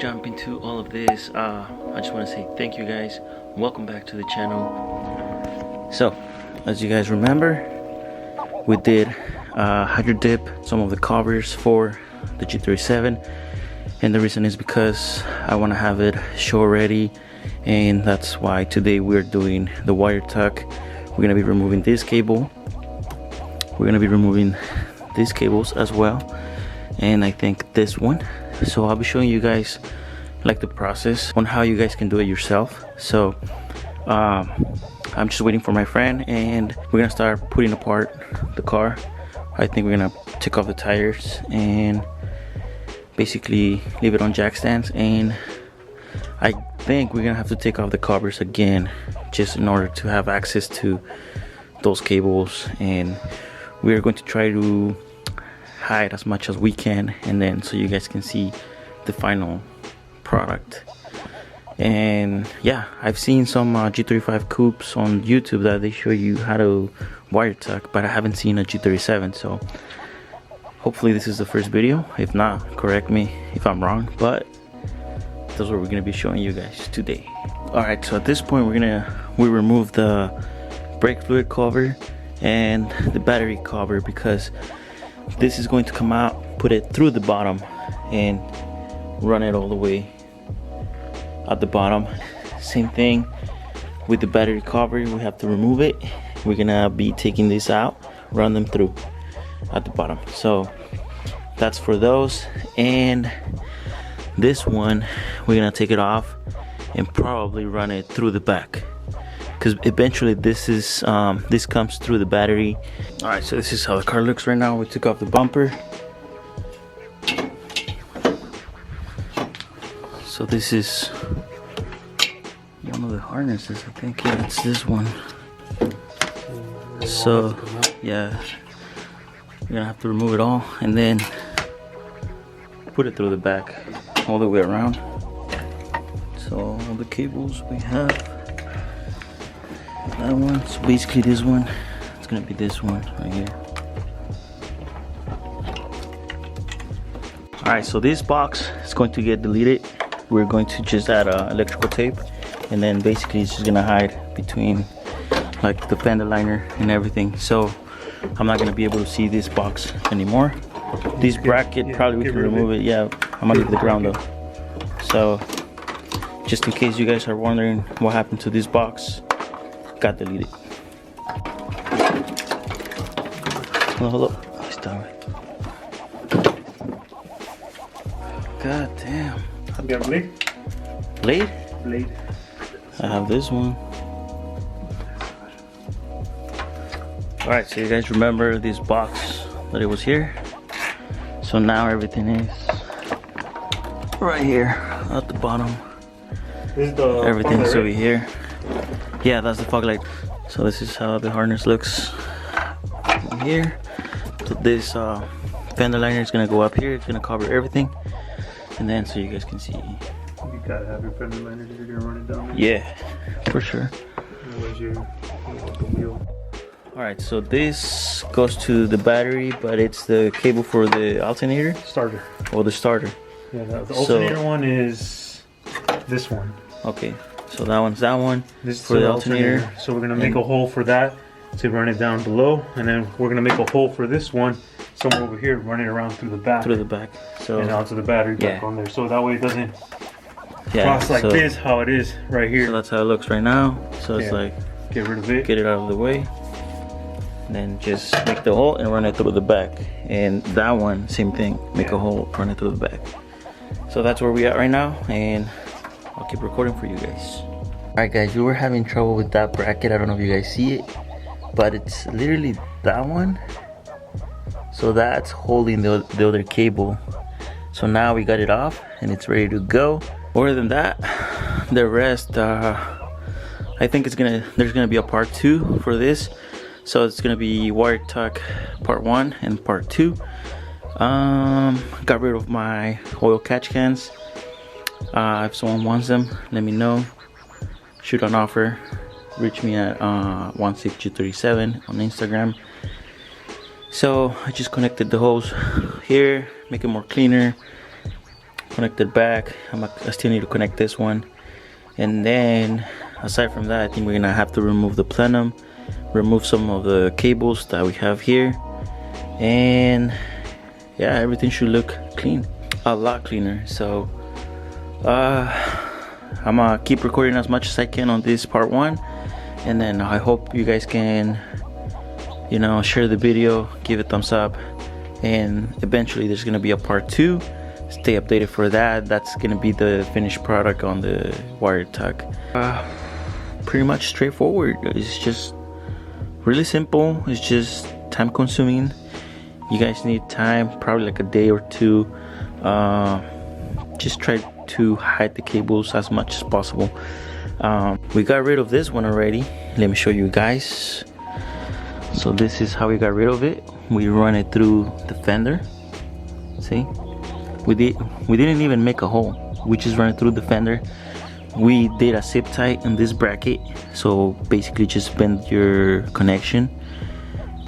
jump into all of this, I just want to say thank you guys. Welcome back to the channel. So, as you guys remember, we did hydro dip some of the covers for the G37, and the reason is because I want to have it show ready, and that's why today we're doing the wire tuck. We're going to be removing this cable. We're going to be removing these cables as well, and I think this one. So I'll be showing you guys like the process on how you guys can do it yourself. So I'm just waiting for my friend, and we're gonna start putting apart the car. I think we're gonna take off the tires and basically leave it on jack stands, and I think we're gonna have to take off the covers again just in order to have access to those cables, and we're going to try to hide as much as we can, and then so you guys can see the final product. And yeah, I've seen some G35 coupes on YouTube that they show you how to wire tuck, but I haven't seen a G37, so hopefully this is the first video. If not, correct me if I'm wrong, but that's what we're gonna be showing you guys today. Alright, so at this point we remove the brake fluid cover and the battery cover, because this is going to come out, put it through the bottom and run it all the way at the bottom. Same thing with the battery cover, we have to remove it. We're gonna be taking this out, run them through at the bottom. So that's for those, and this one we're gonna take it off and probably run it through the back, because eventually this comes through the battery. All right, so this is how the car looks right now. We took off the bumper. So this is one of the harnesses, I think. Yeah, it's this one. So yeah, we're gonna have to remove it all and then put it through the back all the way around. So all the cables we have, that one, so basically this one, it's gonna be this one right here. Alright, so this box is going to get deleted. We're going to just add electrical tape, and then basically it's just gonna hide between like the fender liner and everything, so I'm not gonna be able to see this box anymore. This bracket, probably we can remove it. Yeah, I'm gonna leave the ground though. So just in case you guys are wondering what happened to this box, got deleted. Hold up. Stop it. God damn. You got a blade? Blade? Blade. I have this one. Alright, so you guys remember this box that it was here? So now everything is right here at the bottom. This is the Everything's over here. Yeah, that's the fog light. So this is how the harness looks here. So this fender liner is gonna go up here. It's gonna cover everything, and then so you guys can see. You gotta have your fender liner if you're gonna run it down there. Yeah, for sure. Otherwise you want the wheel. All right, so this goes to the battery, but it's the cable for the alternator. Starter. Or the starter. Yeah, the alternator one is this one. Okay, so that one's that one. This is for the alternator. So we're gonna make a hole for that to run it down below, and then we're gonna make a hole for this one somewhere over here, run it around through the back. Through the back. So and onto the battery back on there. So that way it doesn't cross like so, this, how it is right here. So that's how it looks right now. So it's like, get rid of it. Get it out of the way. And then just make the hole and run it through the back. And that one, same thing. Make a hole, run it through the back. So that's where we at right now, and I'll keep recording for you guys. Alright guys, we were having trouble with that bracket. I don't know if you guys see it, but it's literally that one. So that's holding the other cable. So now we got it off and it's ready to go. Other than that, the rest, I think there's gonna be a part 2 for this. So it's gonna be wire tuck part 1 and part 2. Got rid of my oil catch cans. If someone wants them, let me know. Shoot an offer. Reach me at 16G37 on Instagram. So I just connected the hose here, make it more cleaner. connected back. I still need to connect this one, and then aside from that, I think we're gonna have to remove the plenum, remove some of the cables that we have here, and yeah, everything should look clean, a lot cleaner. So I'm gonna keep recording as much as I can on this part 1, and then I hope you guys can, you know, share the video, give it a thumbs up, and eventually there's gonna be a part 2. Stay updated for that. That's gonna be the finished product on the wire tuck. Pretty much straightforward. It's just really simple. It's just time consuming. You guys need time, probably like a day or 2. Just try to hide the cables as much as possible. We got rid of this one already. Let me show you guys. So this is how we got rid of it. We run it through the fender. See, we didn't even make a hole. We just run it through the fender. We did a zip tie in this bracket, so basically just bend your connection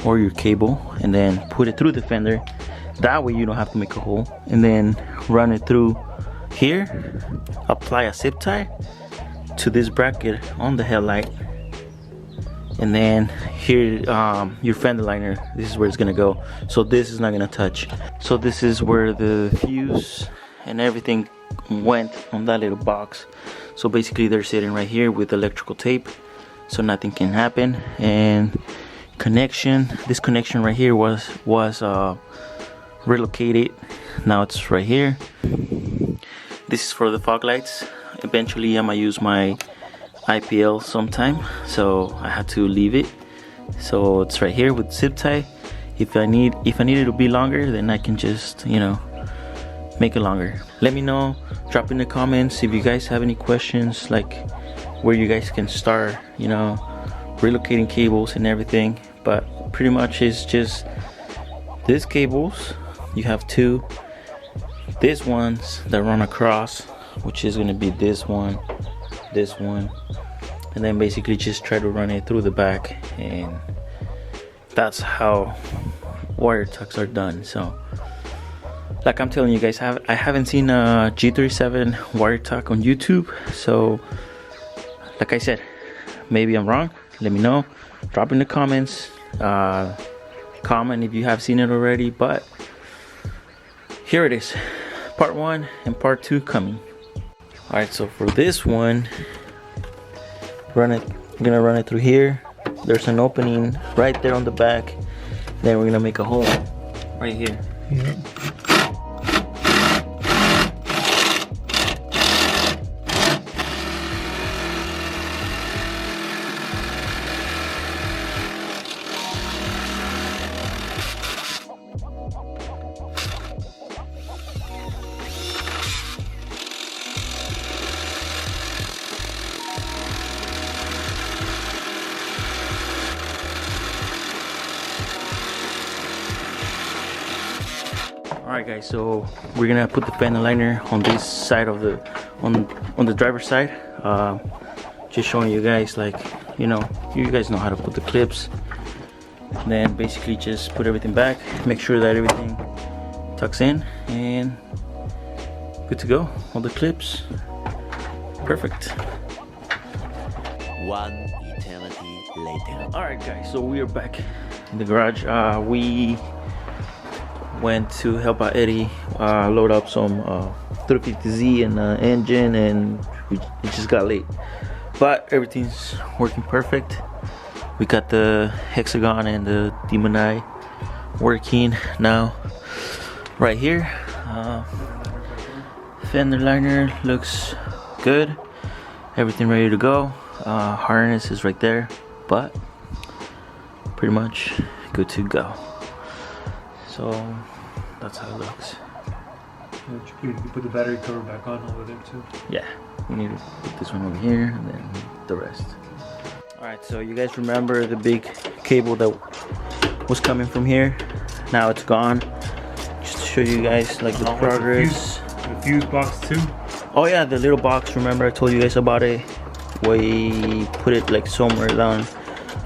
or your cable and then put it through the fender. That way you don't have to make a hole, and then run it through here, apply a zip tie to this bracket on the headlight, and then here your fender liner, this is where it's gonna go. So this is not gonna touch. So this is where the fuse and everything went on that little box. So basically they're sitting right here with electrical tape, so nothing can happen. And connection, this connection right here was relocated. Now it's right here. This is for the fog lights. Eventually I'm gonna use my IPL sometime, so I had to leave it. So it's right here with zip tie. If I need it to be longer, then I can just, you know, make it longer. Let me know, drop in the comments if you guys have any questions, like where you guys can start, you know, relocating cables and everything. But pretty much it's just these cables. You have 2, these ones that run across, which is gonna be this one, and then basically just try to run it through the back, and that's how wire tucks are done. So like I'm telling you guys, I haven't seen a G37 wire tuck on YouTube. So like I said, maybe I'm wrong. Let me know, drop in the comments, comment if you have seen it already. But here it is, part 1 and part 2 coming. Alright, so for this one, I'm gonna run it through here. There's an opening right there on the back. Then we're gonna make a hole right here. Alright guys, so we're gonna put the fender liner on this side of the on the driver's side. Just showing you guys, like, you know, you guys know how to put the clips. And then basically just put everything back, make sure that everything tucks in, and good to go. All the clips, perfect. One eternity later. Alright guys, so we are back in the garage. We went to help out Eddie load up some 350Z and engine, and it just got late, but everything's working perfect. We got the hexagon and the demon eye working now right here. Fender liner looks good, everything ready to go. Harness is right there, but pretty much good to go. So that's how it looks. You put the battery cover back on over there too. Yeah, we need to put this one over here and then the rest. Alright, so you guys remember the big cable that was coming from here? Now it's gone. Just to show you guys like the progress. The fuse box too. Oh yeah, the little box, remember I told you guys about it? We put it like somewhere down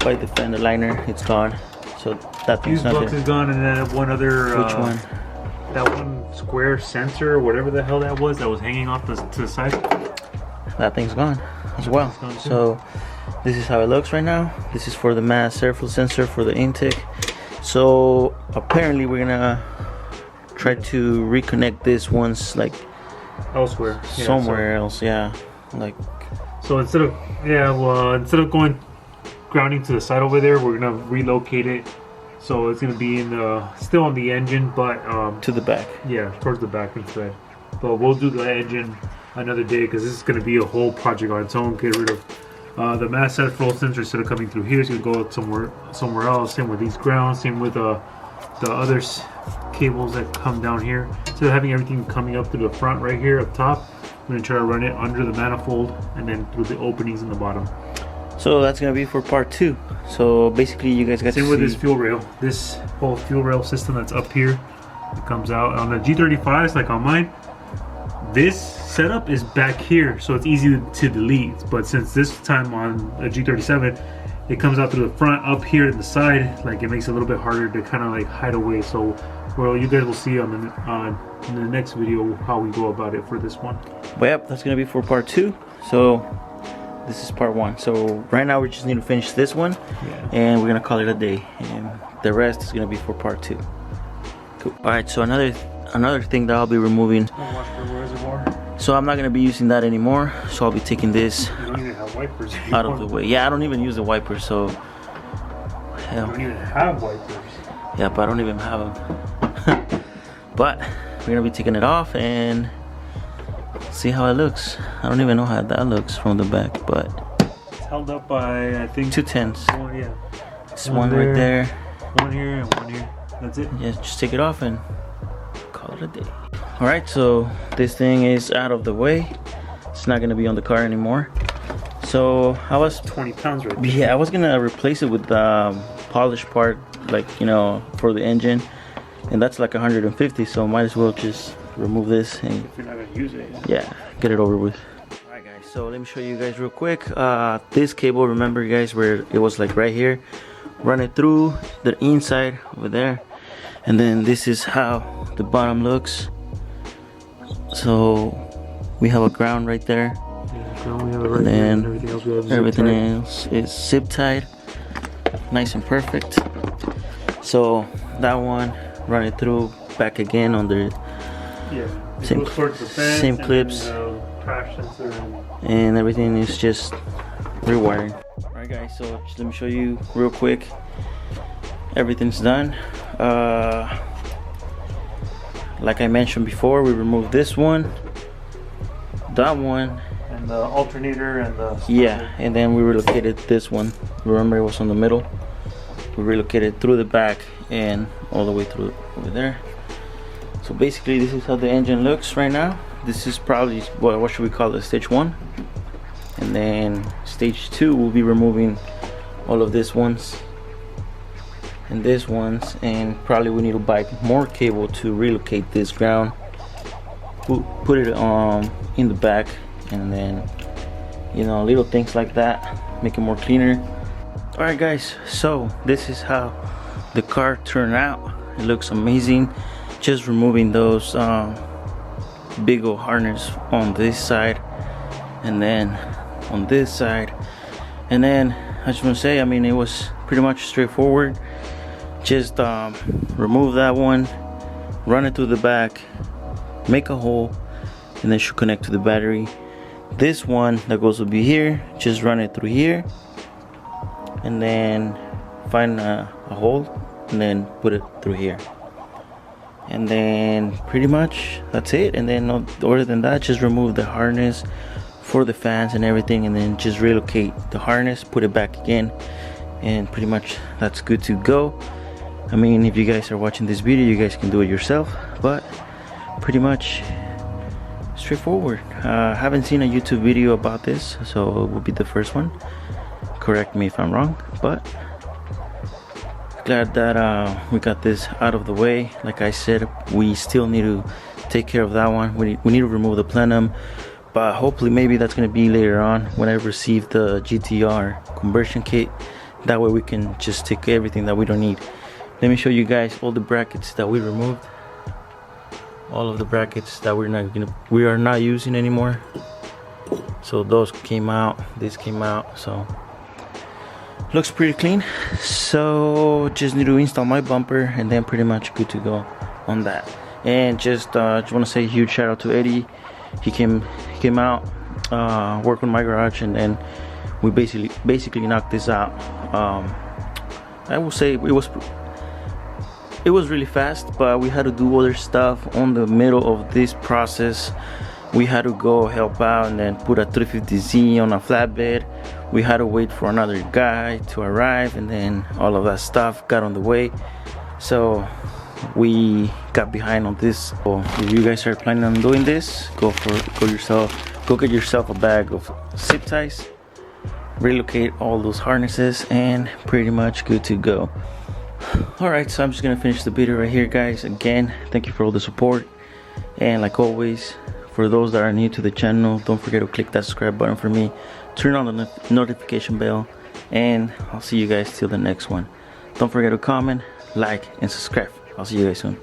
by the fender liner. It's gone. So that fuse not box there. is gone, and then one other. Which one? that one square sensor, whatever the hell that was hanging off to the side. That thing's gone as well. gone too. So this is how it looks right now. This is for the mass airflow sensor for the intake. So apparently we're gonna try to reconnect this once, like Elsewhere. Yeah, somewhere else. Yeah, like So instead of going grounding to the side over there, we're gonna relocate it. So it's gonna be still on the engine, but to the back. yeah, towards the back instead. But we'll do the engine another day because this is gonna be a whole project on its own. Get rid of the mass airflow sensor instead of coming through here. It's gonna go somewhere else. Same with these grounds. Same with the other cables that come down here. Instead of having everything coming up through the front right here up top, I'm gonna try to run it under the manifold and then through the openings in the bottom. So that's gonna be for part 2. So basically you guys got Same to with see this fuel rail. This whole fuel rail system that's up here, it comes out on the G35s, like on mine. This setup is back here, so it's easy to delete. But since this time on a G37, it comes out through the front, up here to the side, like it makes it a little bit harder to kind of like hide away. So, well, you guys will see on in the next video how we go about it for this one. But yep, that's gonna be for part 2. So this is part 1. So right now we just need to finish this one, and we're gonna call it a day, and the rest is gonna be for part 2. Cool. All right, so another thing that I'll be removing. So I'm not gonna be using that anymore. So I'll be taking this You don't even have wipers. out of the way. Yeah, I don't even use the wiper. So You hell, don't even have wipers. yeah, but I don't even have them. But we're gonna be taking it off and see how it looks. I don't even know how that looks from the back, but It's held up by, I think, 2 10s. one, yeah. This one right there. One here and one here. That's it. Yeah, just take it off and call it a day. All right, so this thing is out of the way. It's not gonna be on the car anymore. So I was 20 pounds right there. Yeah, I was gonna replace it with the polished part, like, you know, for the engine, and that's like 150. So might as well just remove this and If you're not gonna use it. yeah, get it over with. All right, guys. So let me show you guys real quick. This cable, remember, guys, where it was like right here, run it through the inside over there, and then this is how the bottom looks. So we have a ground right there. Yeah, so we have it right And here, then and everything else we have zip Everything tied. else is zip tied, nice and perfect. So that one, run it through back again on the Yeah. It Same- goes towards the fence, same and clips. then the crash sensor and and everything is just rewiring. All right, guys. So just let me show you real quick. Everything's done. Like I mentioned before, we removed this one, that one. and the alternator and the Yeah, and then we relocated this one. Remember, it was on the middle. We relocated through the back and all the way through over there. So basically, this is how the engine looks right now. This is probably what should we call it, stage 1, and then stage 2 we'll be removing all of these ones and these ones, and probably we need to buy more cable to relocate this ground. Put it in the back, and then, you know, little things like that, make it more cleaner. All right, guys, so this is how the car turned out. It looks amazing. Just removing those big old harness on this side, and then on this side, and then I just want to say, I mean, it was pretty much straightforward. Just remove that one, run it through the back, make a hole, and then should connect to the battery. This one that goes to be here, just run it through here, and then find a hole, and then put it through here, and then pretty much that's it. And then other than that, just remove the harness for the fans and everything, and then just relocate the harness, put it back again, and pretty much that's good to go. I mean, if you guys are watching this video, you guys can do it yourself, but pretty much straightforward. Haven't seen a YouTube video about this, so it will be the first one. Correct me if I'm wrong, but glad that we got this out of the way. Like I said, we still need to take care of that one. We need to remove the plenum, but hopefully maybe that's going to be later on when I receive the GTR conversion kit. That way we can just take everything that we don't need. Let me show you guys all the brackets that we removed. all of the brackets that we are not using anymore. So those came out, this came out, so looks pretty clean. So just need to install my bumper and then pretty much good to go on that. And just want to say a huge shout out to Eddie. He came out, worked on my garage, and then we basically knocked this out. I will say it was really fast, but we had to do other stuff on the middle of this process. We had to go help out and then put a 350Z on a flatbed. We had to wait for another guy to arrive, and then all of that stuff got on the way. So we got behind on this. So if you guys are planning on doing this, go get yourself a bag of zip ties, relocate all those harnesses, and pretty much good to go. Alright, so I'm just gonna finish the video right here, guys. Again, thank you for all the support, and like always, for those that are new to the channel, don't forget to click that subscribe button for me, turn on the notification bell, and I'll see you guys till the next one. Don't forget to comment, like, and subscribe. I'll see you guys soon.